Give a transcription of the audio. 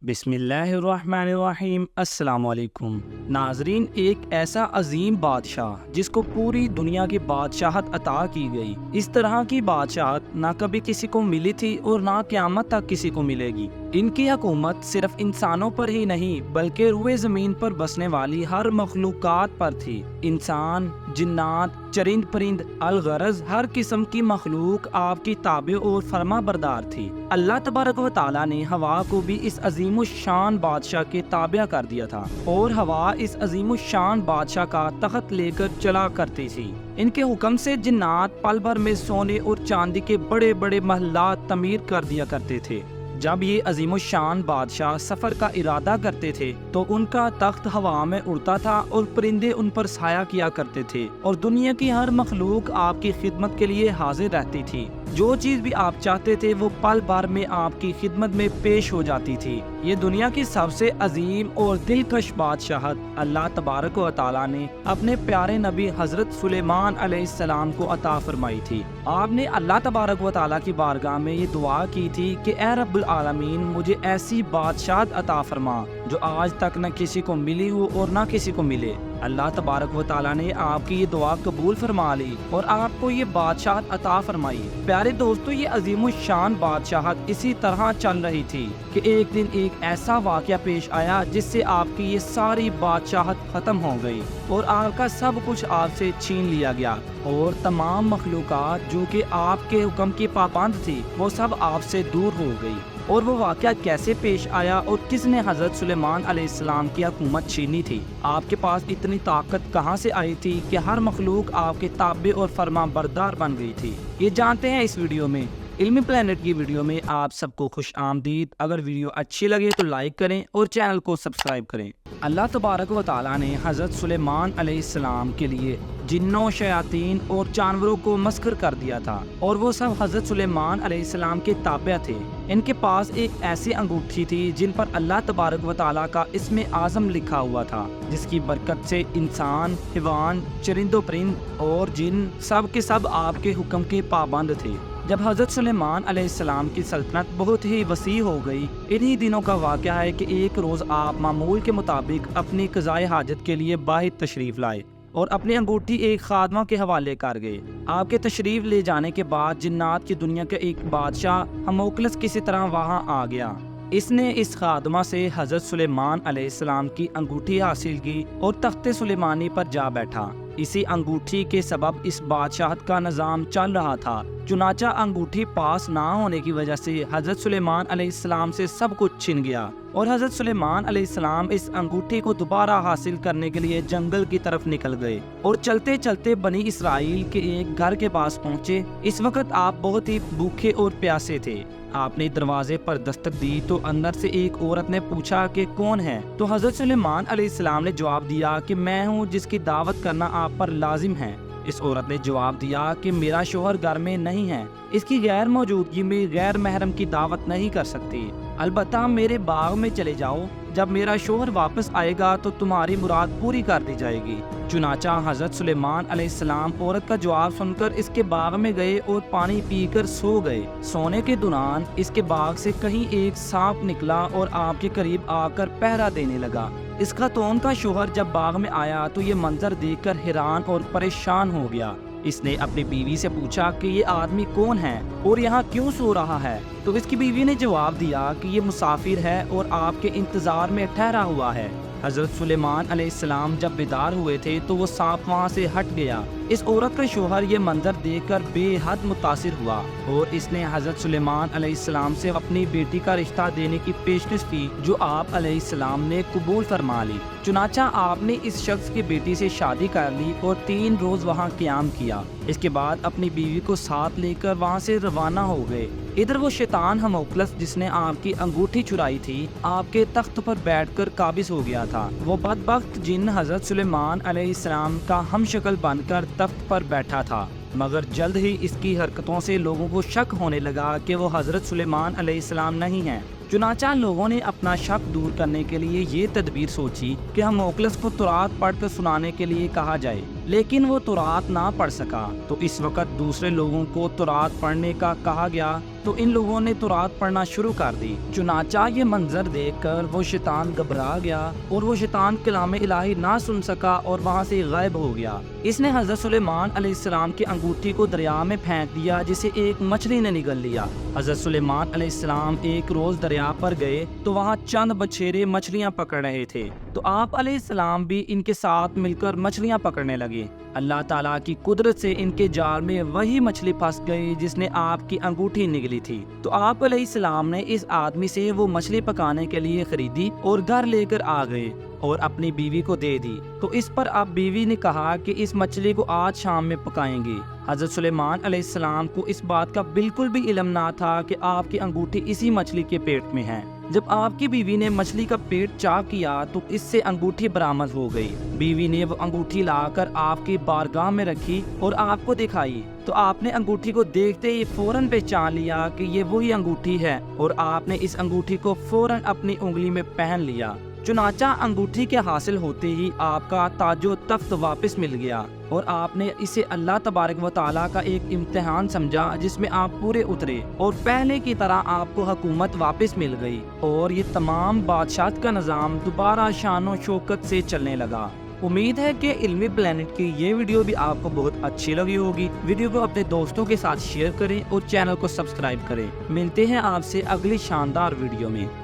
بسم اللہ الرحمن الرحیم۔ السلام علیکم ناظرین، ایک ایسا عظیم بادشاہ جس کو پوری دنیا کی بادشاہت عطا کی گئی، اس طرح کی بادشاہت نہ کبھی کسی کو ملی تھی اور نہ قیامت تک کسی کو ملے گی۔ ان کی حکومت صرف انسانوں پر ہی نہیں بلکہ روئے زمین پر بسنے والی ہر مخلوقات پر تھی۔ انسان، جنات، چرند پرند، الغرض ہر قسم کی مخلوق آپ کی تابع اور فرما بردار تھی۔ اللہ تبارک و تعالیٰ نے ہوا کو بھی اس عظیم الشان بادشاہ کے تابع کر دیا تھا، اور ہوا اس عظیم الشان بادشاہ کا تخت لے کر چلا کرتی تھی۔ ان کے حکم سے جنات پل بھر میں سونے اور چاندی کے بڑے بڑے محلات تعمیر کر دیا کرتے تھے۔ جب یہ عظیم الشان بادشاہ سفر کا ارادہ کرتے تھے تو ان کا تخت ہوا میں اڑتا تھا اور پرندے ان پر سایہ کیا کرتے تھے، اور دنیا کی ہر مخلوق آپ کی خدمت کے لیے حاضر رہتی تھی۔ جو چیز بھی آپ چاہتے تھے وہ پل بھر میں آپ کی خدمت میں پیش ہو جاتی تھی۔ یہ دنیا کی سب سے عظیم اور دلکش بادشاہت اللہ تبارک و تعالیٰ نے اپنے پیارے نبی حضرت سلیمان علیہ السلام کو عطا فرمائی تھی۔ آپ نے اللہ تبارک و تعالیٰ کی بارگاہ میں یہ دعا کی تھی کہ اے رب العالمین، مجھے ایسی بادشاہت عطا فرما جو آج تک نہ کسی کو ملی ہو اور نہ کسی کو ملے۔ اللہ تبارک و تعالیٰ نے آپ کی یہ دعا قبول فرما لی اور آپ کو یہ بادشاہت عطا فرمائی۔ پیارے دوستو، یہ عظیم الشان بادشاہت اسی طرح چل رہی تھی کہ ایک دن ایک ایسا واقعہ پیش آیا جس سے آپ کی یہ ساری بادشاہت ختم ہو گئی اور آپ کا سب کچھ آپ سے چھین لیا گیا، اور تمام مخلوقات جو کہ آپ کے حکم کی پابند تھی وہ سب آپ سے دور ہو گئی۔ اور وہ واقعہ کیسے پیش آیا اور کس نے حضرت سلیمان علیہ السلام کی حکومت چھینی تھی؟ آپ کے پاس اتنی طاقت کہاں سے آئی تھی کہ ہر مخلوق آپ کے تابع اور فرما بردار بن گئی تھی؟ یہ جانتے ہیں اس ویڈیو میں۔ علمی پلانٹ کی ویڈیو میں آپ سب کو خوش آمدید۔ اگر ویڈیو اچھی لگے تو لائک کریں اور چینل کو سبسکرائب کریں۔ اللہ تبارک و تعالیٰ نے حضرت سلیمان علیہ السلام کے لیے جنوں، شیاطین اور جانوروں کو مسخر کر دیا تھا، اور وہ سب حضرت سلیمان علیہ السلام کے تابع تھے۔ ان کے پاس ایک ایسی انگوٹھی تھی جن پر اللہ تبارک و تعالیٰ کا اسم اعظم لکھا ہوا تھا، جس کی برکت سے انسان، حیوان، چرند و پرند اور جن سب کے سب آپ کے حکم کے پابند تھے۔ جب حضرت سلیمان علیہ السلام کی سلطنت بہت ہی وسیع ہو گئی، انہی دنوں کا واقعہ ہے کہ ایک روز آپ معمول کے مطابق اپنی قضائے حاجت کے لیے باہر تشریف لائے اور اپنی انگوٹھی ایک خادمہ کے حوالے کر گئے۔ آپ کے تشریف لے جانے کے بعد جنات کی دنیا کا ایک بادشاہ ہموکلس کسی طرح وہاں آ گیا۔ اس نے اس خادمہ سے حضرت سلیمان علیہ السلام کی انگوٹھی حاصل کی اور تخت سلیمانی پر جا بیٹھا۔ اسی انگوٹھی کے سبب اس بادشاہت کا نظام چل رہا تھا۔ چنانچہ انگوٹھی پاس نہ ہونے کی وجہ سے حضرت سلیمان علیہ السلام سے سب کچھ چھن گیا، اور حضرت سلیمان علیہ السلام اس انگوٹھی کو دوبارہ حاصل کرنے کے لیے جنگل کی طرف نکل گئے اور چلتے چلتے بنی اسرائیل کے ایک گھر کے پاس پہنچے۔ اس وقت آپ بہت ہی بھوکے اور پیاسے تھے۔ آپ نے دروازے پر دستک دی تو اندر سے ایک عورت نے پوچھا کہ کون ہے؟ تو حضرت سلیمان علیہ السلام نے جواب دیا کہ میں ہوں جس کی دعوت کرنا آپ پر لازم ہے۔ اس عورت نے جواب دیا کہ میرا شوہر گھر میں نہیں ہے، اس کی غیر موجودگی میں غیر محرم کی دعوت نہیں کر سکتی، البتہ میرے باغ میں چلے جاؤ، جب میرا شوہر واپس آئے گا تو تمہاری مراد پوری کر دی جائے گی۔ چنانچہ حضرت سلیمان علیہ السلام عورت کا جواب سن کر اس کے باغ میں گئے اور پانی پی کر سو گئے۔ سونے کے دوران اس کے باغ سے کہیں ایک سانپ نکلا اور آپ کے قریب آ کر پہرا دینے لگا۔ اس خاتون کا شوہر جب باغ میں آیا تو یہ منظر دیکھ کر حیران اور پریشان ہو گیا۔ اس نے اپنی بیوی سے پوچھا کہ یہ آدمی کون ہے اور یہاں کیوں سو رہا ہے؟ تو اس کی بیوی نے جواب دیا کہ یہ مسافر ہے اور آپ کے انتظار میں ٹھہرا ہوا ہے۔ حضرت سلیمان علیہ السلام جب بیدار ہوئے تھے تو وہ سانپ وہاں سے ہٹ گیا۔ اس عورت کا شوہر یہ منظر دیکھ کر بے حد متاثر ہوا اور اس نے حضرت سلیمان علیہ السلام سے اپنی بیٹی کا رشتہ دینے کی پیشکش کی، جو آپ علیہ السلام نے قبول فرما لی۔ چنانچہ آپ نے اس شخص کی بیٹی سے شادی کر لی اور 3 روز وہاں قیام کیا۔ اس کے بعد اپنی بیوی کو ساتھ لے کر وہاں سے روانہ ہو گئے۔ ادھر وہ شیطان ہموکلس جس نے آپ کی انگوٹھی چرائی تھی، آپ کے تخت پر بیٹھ کر قابض ہو گیا تھا۔ وہ بدبخت جن حضرت سلیمان علیہ السلام کا ہم شکل بن کر تخت پر بیٹھا تھا، مگر جلد ہی اس کی حرکتوں سے لوگوں کو شک ہونے لگا کہ وہ حضرت سلیمان علیہ السلام نہیں ہیں۔ چنانچہ لوگوں نے اپنا شک دور کرنے کے لیے یہ تدبیر سوچی کہ ہموکلس کو تورات پڑھ کر سنانے کے لیے کہا جائے، لیکن وہ تورات نہ پڑھ سکا۔ تو اس وقت دوسرے لوگوں کو تورات پڑھنے کا کہا گیا تو ان لوگوں نے تورات پڑھنا شروع کر دی۔ چنانچہ یہ منظر دیکھ کر وہ شیطان گھبرا گیا اور وہ شیطان کلام الہی نہ سن سکا اور وہاں سے غائب ہو گیا۔ اس نے حضرت سلیمان علیہ السلام کی انگوٹھی کو دریا میں پھینک دیا جسے ایک مچھلی نے نگل لیا۔ حضرت سلیمان علیہ السلام ایک روز دریا پر گئے تو وہاں چند بچھیرے مچھلیاں پکڑ رہے تھے، تو آپ علیہ السلام بھی ان کے ساتھ مل کر مچھلیاں پکڑنے لگے۔ اللہ تعالیٰ کی قدرت سے ان کے جال میں وہی مچھلی پھنس گئی جس نے آپ کی انگوٹھی نگلی تھی۔ تو آپ علیہ السلام نے اس آدمی سے وہ مچھلی پکانے کے لیے خریدی اور گھر لے کر آ گئے اور اپنی بیوی کو دے دی۔ تو اس پر اب بیوی نے کہا کہ اس مچھلی کو آج شام میں پکائیں گے۔ حضرت سلیمان علیہ السلام کو اس بات کا بالکل بھی علم نہ تھا کہ آپ کی انگوٹھی اسی مچھلی کے پیٹ میں ہے۔ جب آپ کی بیوی نے مچھلی کا پیٹ چاک کیا تو اس سے انگوٹھی برآمد ہو گئی۔ بیوی نے وہ انگوٹھی لا کر آپ کی بارگاہ میں رکھی اور آپ کو دکھائی، تو آپ نے انگوٹھی کو دیکھتے ہی فوراً پہچان لیا کہ یہ وہی انگوٹھی ہے، اور آپ نے اس انگوٹھی کو فوراً اپنی انگلی میں پہن لیا۔ چنانچہ انگوٹھی کے حاصل ہوتے ہی آپ کا تاج و تخت واپس مل گیا، اور آپ نے اسے اللہ تبارک و تعالیٰ کا ایک امتحان سمجھا جس میں آپ پورے اترے، اور پہلے کی طرح آپ کو حکومت واپس مل گئی، اور یہ تمام بادشاہت کا نظام دوبارہ شان و شوکت سے چلنے لگا۔ امید ہے کہ علمی پلانٹ کی یہ ویڈیو بھی آپ کو بہت اچھی لگی ہوگی۔ ویڈیو کو اپنے دوستوں کے ساتھ شیئر کریں اور چینل کو سبسکرائب کریں۔ ملتے ہیں آپ سے اگلی شاندار ویڈیو میں۔